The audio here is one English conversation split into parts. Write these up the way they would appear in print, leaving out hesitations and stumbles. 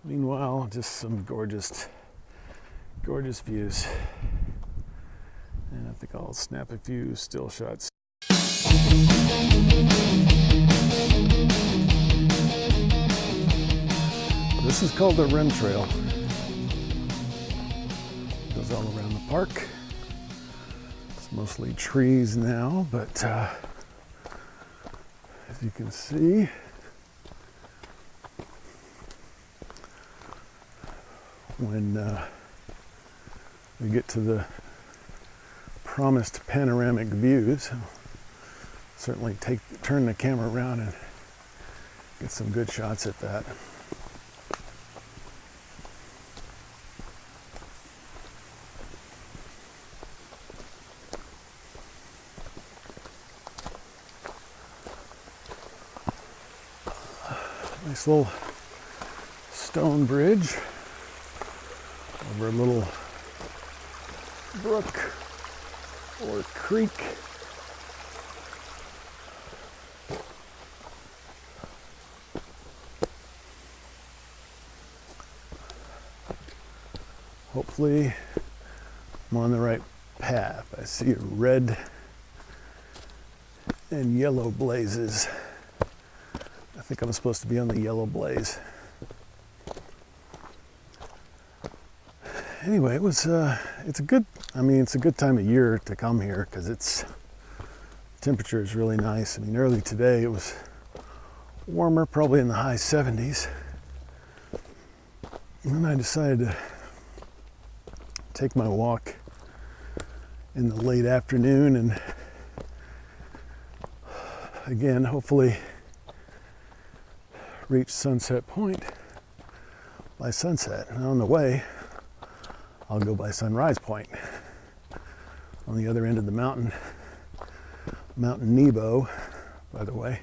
Meanwhile, just some gorgeous views. And I think I'll snap a few still shots. This is called the Rim Trail. Goes all around the park. It's mostly trees now, but as you can see, when we get to the promised panoramic views, I'll certainly turn the camera around and get some good shots at that. Nice little stone bridge over a little brook or creek. Hopefully I'm on the right path. I see red and yellow blazes. I think I'm supposed to be on the yellow blaze. Anyway, it's a good time of year to come here because temperature is really nice. I mean, early today it was warmer, probably in the high 70s. And then I decided to take my walk in the late afternoon and again, hopefully reach Sunset Point by sunset. And on the way, I'll go by Sunrise Point on the other end of the mountain. Mount Nebo, by the way.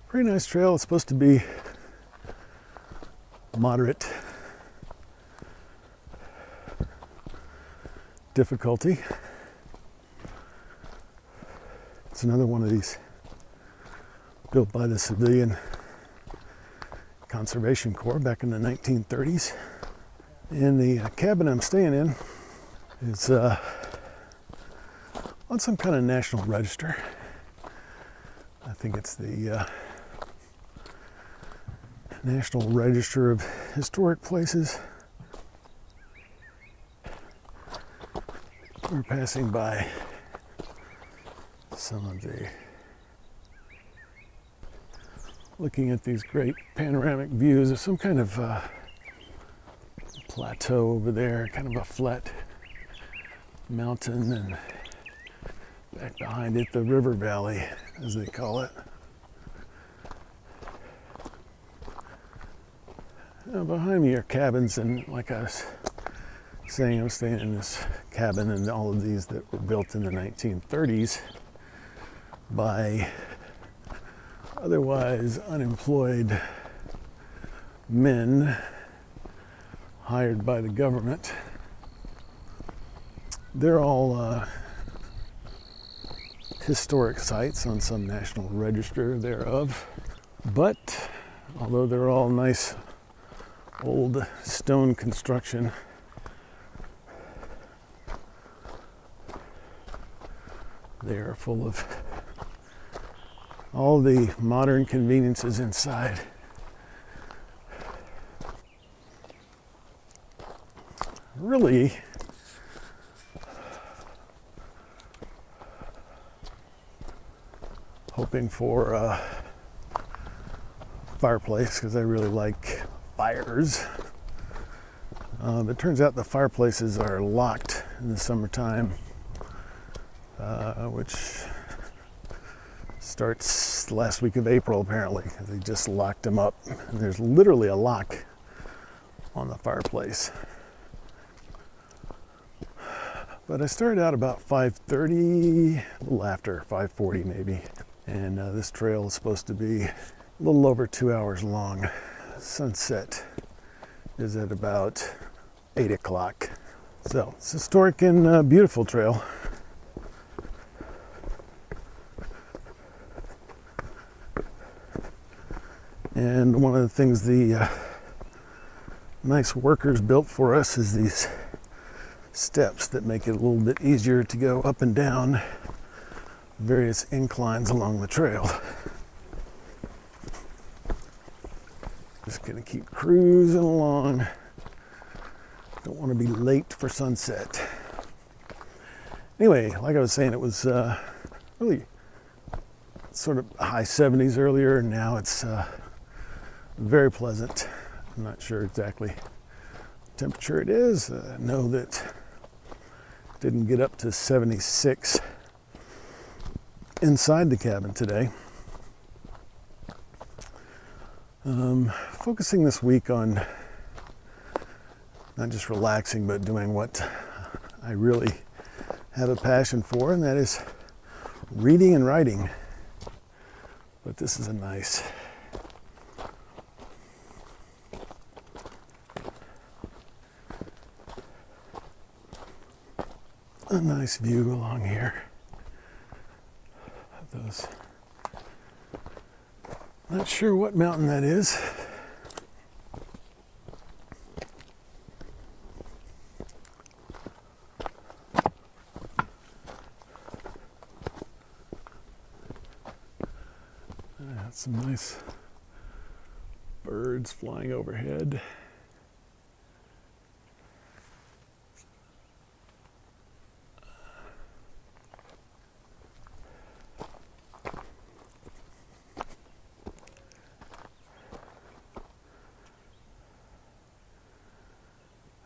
Pretty nice trail. It's supposed to be moderate difficulty. It's another one of these built by the Civilian Conservation Corps back in the 1930s. And the cabin I'm staying in is on some kind of national register. I think it's the National Register of Historic Places. We're passing by some of the, looking at these great panoramic views of some kind of plateau over there, kind of a flat mountain, and back behind it, the river valley, as they call it. Now behind me are cabins, and like I was saying, I'm staying in this cabin, and all of these that were built in the 1930s by otherwise unemployed men hired by the government. They're all historic sites on some national register thereof. But although they're all nice old stone construction, they are full of all the modern conveniences inside. Really, hoping for a fireplace because I really like fires. It turns out the fireplaces are locked in the summertime, which starts the last week of April apparently. They just locked them up, and there's literally a lock on the fireplace. But I started out about 5:30, a little after 5:40 maybe, and this trail is supposed to be a little over 2 hours long. Sunset is at about 8 o'clock. So it's a historic and beautiful trail. And one of the things the nice workers built for us is these steps that make it a little bit easier to go up and down various inclines along the trail. Just gonna keep cruising along. Don't want to be late for sunset. Anyway, like I was saying, it was really sort of high 70s earlier, and now it's very pleasant. I'm not sure exactly what temperature it is. I know that it didn't get up to 76 inside the cabin today. Focusing this week on not just relaxing, but doing what I really have a passion for, and that is reading and writing. But this is a nice view along here of those. Not sure what mountain that is. Some nice birds flying overhead.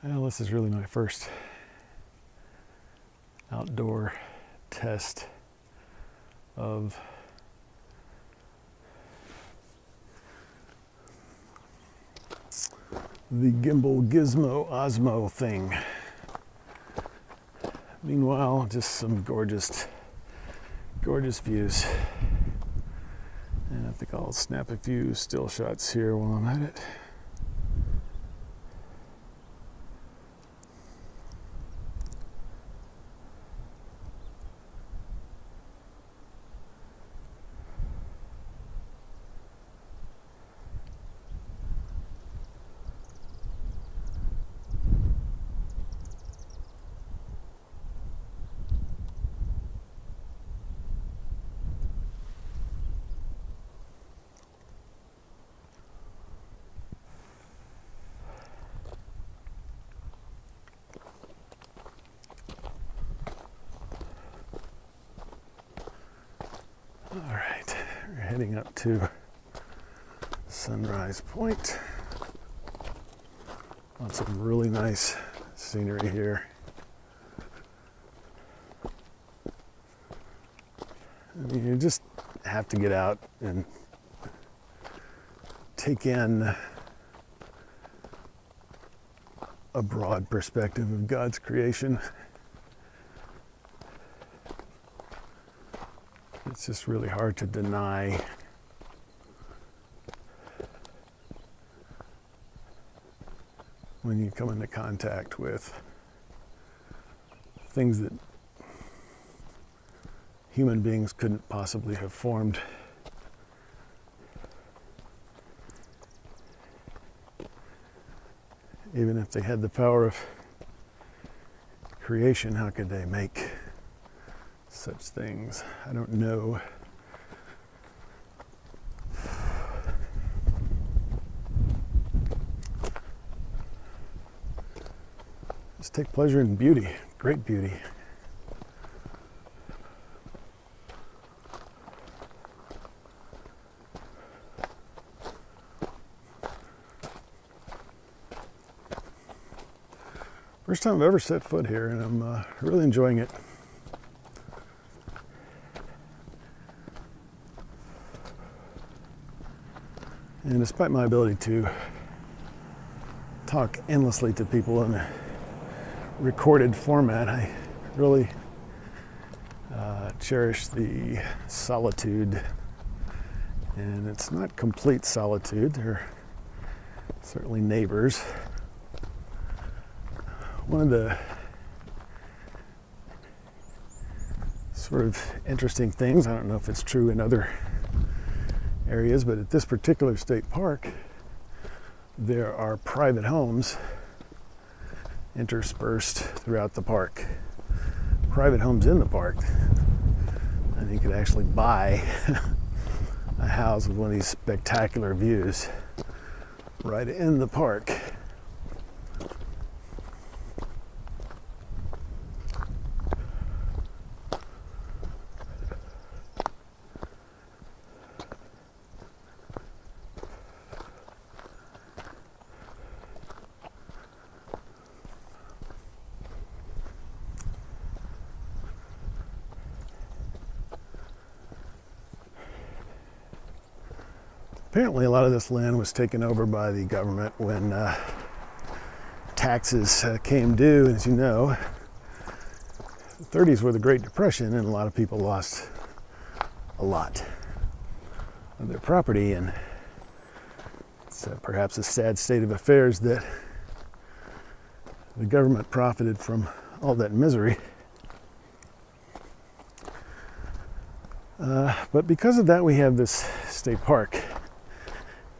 Well, this is really my first outdoor test of the gimbal gizmo Osmo thing. Meanwhile, just some gorgeous views. And I think I'll snap a few still shots here while I'm at it. All right, we're heading up to Sunrise Point. Lots of really nice scenery here. I mean, you just have to get out and take in a broad perspective of God's creation. It's just really hard to deny when you come into contact with things that human beings couldn't possibly have formed. Even if they had the power of creation, how could they make such things? I don't know. Just take pleasure in beauty, great beauty. First time I've ever set foot here, and I'm really enjoying it. And despite my ability to talk endlessly to people in a recorded format, I really cherish the solitude. And it's not complete solitude. There are certainly neighbors. One of the sort of interesting things, I don't know if it's true in other areas, but at this particular state park, there are private homes interspersed throughout the park. Private homes in the park. And you could actually buy a house with one of these spectacular views right in the park. Apparently a lot of this land was taken over by the government when taxes came due. As you know, the 30s were the Great Depression, and a lot of people lost a lot of their property, and it's perhaps a sad state of affairs that the government profited from all that misery. But because of that, we have this state park.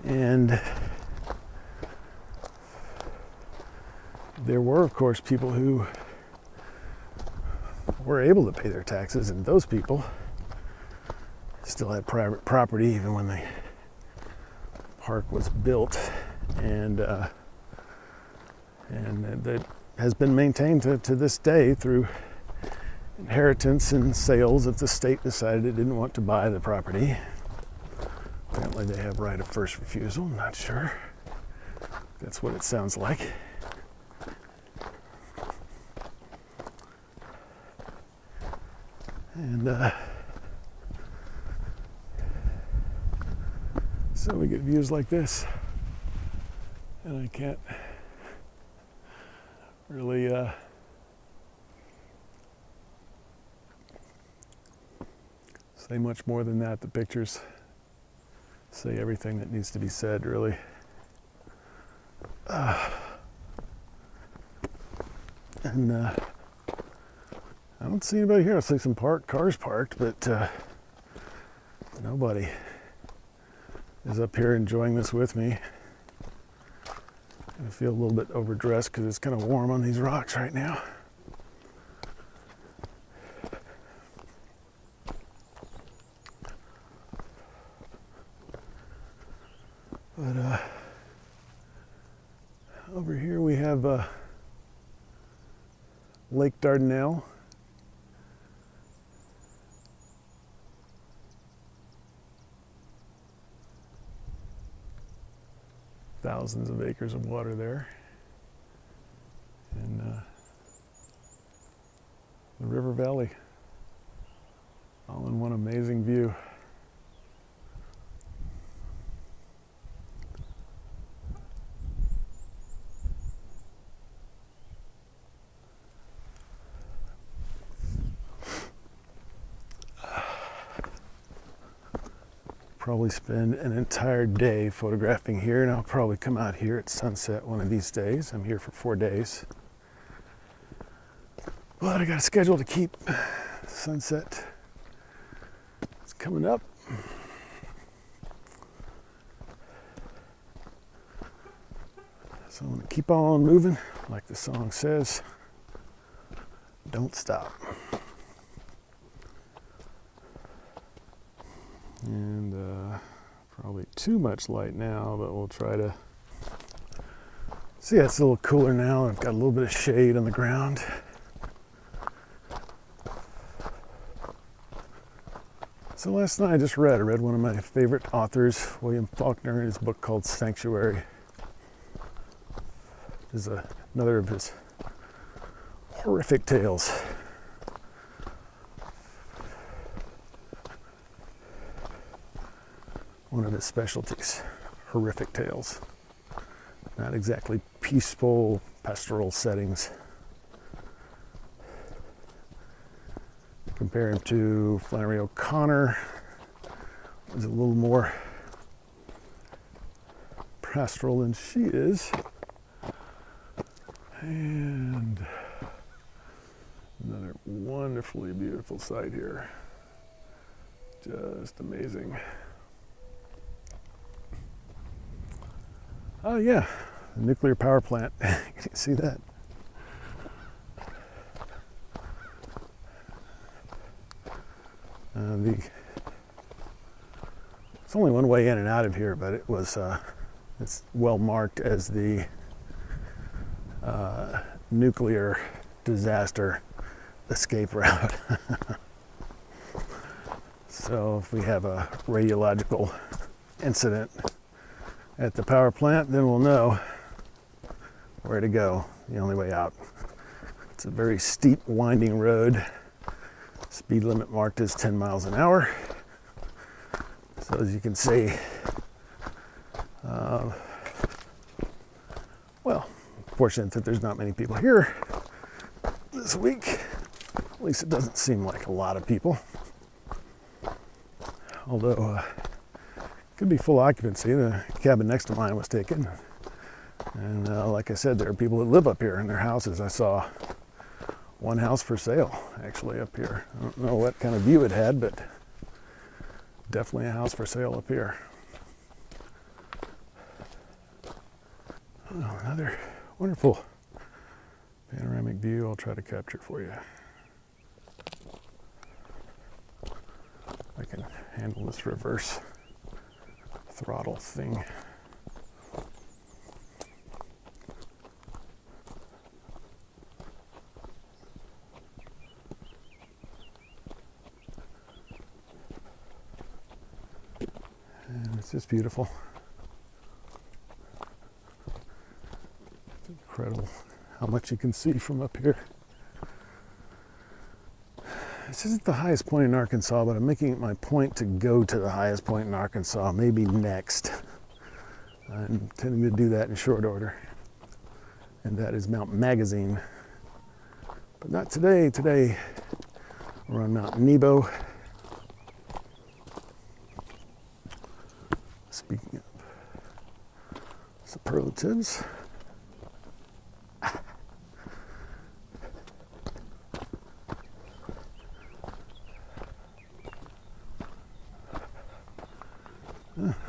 And there were, of course, people who were able to pay their taxes, and those people still had private property even when the park was built, and that has been maintained to this day through inheritance and sales if the state decided it didn't want to buy the property. Apparently they have right of first refusal. I'm not sure. That's what it sounds like. And so we get views like this, and I can't really say much more than that. The pictures say everything that needs to be said, really. And I don't see anybody here. I see some cars parked, but nobody is up here enjoying this with me. I feel a little bit overdressed because it's kind of warm on these rocks right now. But over here we have Lake Dardanelle. Thousands of acres of water there. And the river valley, all in one amazing view. Probably spend an entire day photographing here, and I'll probably come out here at sunset one of these days. I'm here for 4 days. But I got a schedule to keep. Sunset is coming up. So I'm going to keep on moving, like the song says. Don't stop. And probably too much light now, but we'll try to see. It's a little cooler now. I've got a little bit of shade on the ground. So last night I read one of my favorite authors, William Faulkner, in his book called Sanctuary. This is another of his horrific tales. One of his specialties, horrific tales. Not exactly peaceful pastoral settings. Compare him to Flannery O'Connor, who's a little more pastoral than she is. And another wonderfully beautiful sight here. Just amazing. Oh yeah, the nuclear power plant. Can you see that? It's only one way in and out of here, but it's well marked as the nuclear disaster escape route. So if we have a radiological incident at the power plant, then we'll know where to go, the only way out. It's a very steep, winding road. Speed limit marked as 10 miles an hour. So as you can see, well, fortunate that there's not many people here this week. At least it doesn't seem like a lot of people. Although, could be full occupancy. The cabin next to mine was taken. And like I said, there are people that live up here in their houses. I saw one house for sale, actually, up here. I don't know what kind of view it had, but definitely a house for sale up here. Oh, another wonderful panoramic view I'll try to capture for you. I can handle this reverse throttle thing. And it's just beautiful. It's incredible how much you can see from up here. This isn't the highest point in Arkansas, but I'm making it my point to go to the highest point in Arkansas, maybe next. I'm intending to do that in short order. And that is Mount Magazine. But not today. Today we're on Mount Nebo. Speaking of superlatives.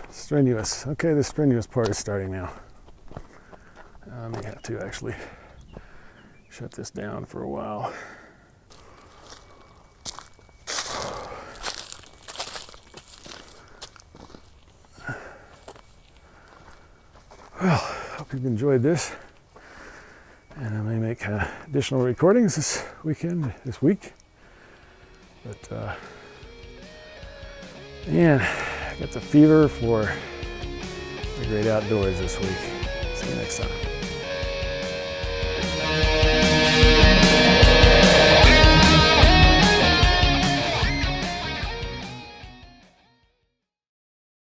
Strenuous. Okay, the strenuous part is starting now. I may have to actually shut this down for a while. Well, hope you've enjoyed this. And I may make additional recordings this week. But, man, I got the fever for the great outdoors this week. See you next time.